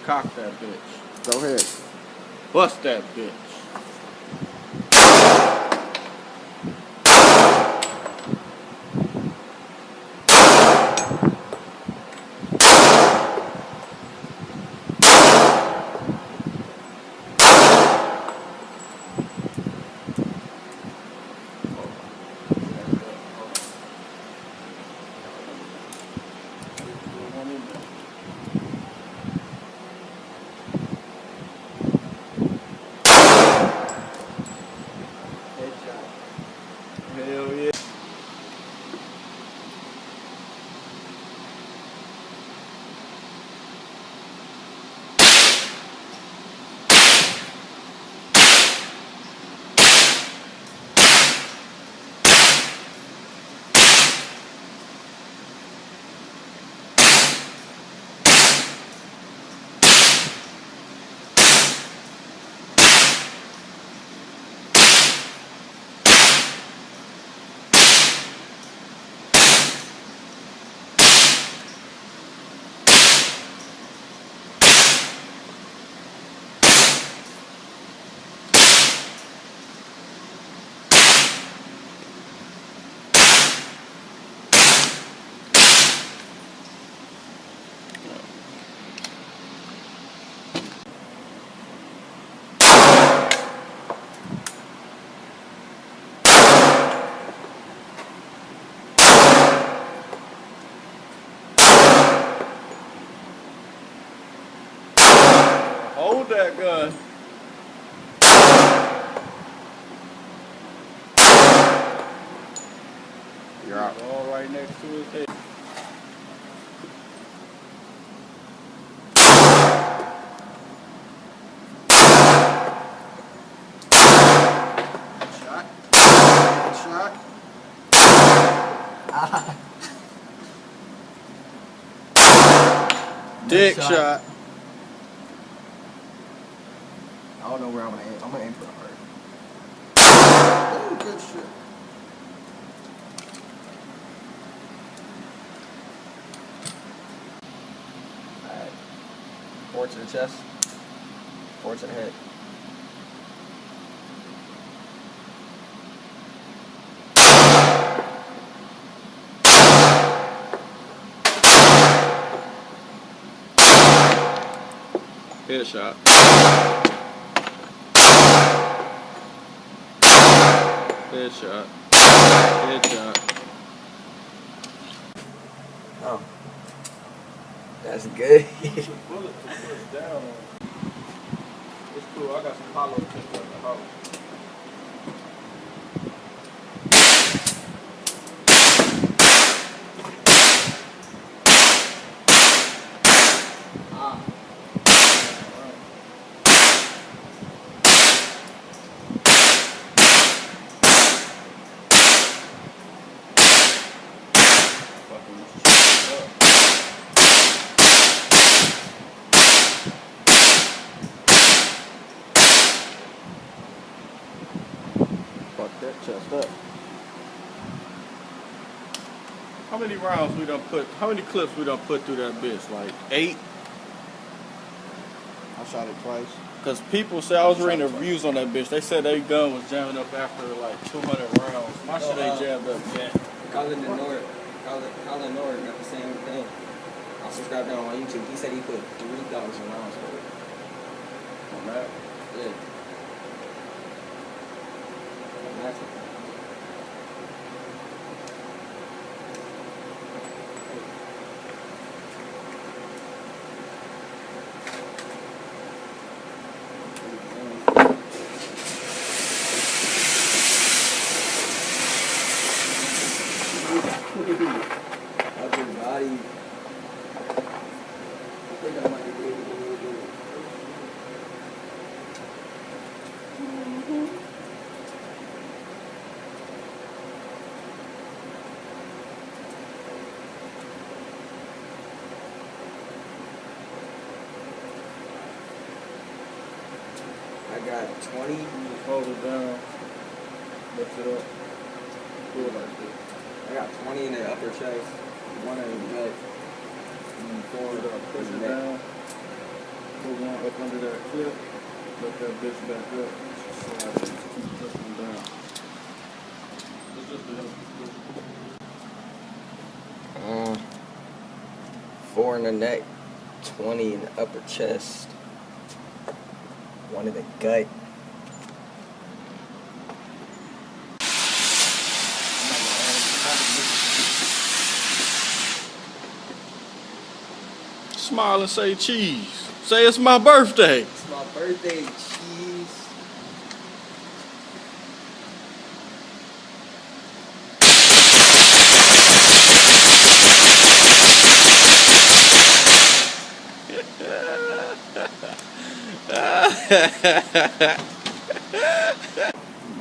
cock that bitch. Go ahead. Bust that bitch. Hell yeah. Hold that gun. You're out. All right next to his head. Shot. Shot. Dick shot. I don't know where I'm gonna aim. I'm gonna aim for the heart. Oh, good shit. Alright. 4 to the chest. 4 to the head. Headshot. Headshot. Headshot. Oh. That's good. Bullets down. It's cool. I got some hollow tips on the house. Fuck that chest up. How many rounds we done put, how many clips we done put through that bitch? Like 8? I shot it twice. Cause people say, I was reading the reviews on that bitch, they said their gun was jamming up after like 200 rounds. My shit ain't jammed up yet. Colin Nord got the same thing. I subscribed down on YouTube. He said he put 3,000 rounds for it. On that? Yeah. Imagine. Up your body. I think I might be able to do it. I got 20. You just hold it down, lift it up, pull it like this. I got 20 in the upper chest, 1 in the gut, and 4 Push it up, push in it the neck. down. one up under that clip. Let that bitch back up. Slide it. Keep pushing down. It's just a help. 4 in the neck, 20 in the upper chest, 1 in the gut. Smile and say cheese. Say it's my birthday. It's my birthday, cheese.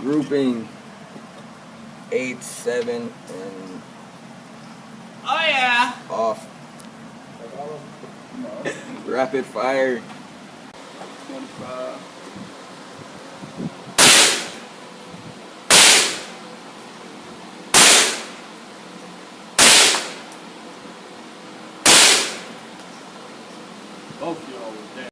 Grouping 8, 7, and Oh yeah. off. Rapid fire. 25. Both y'all were dead.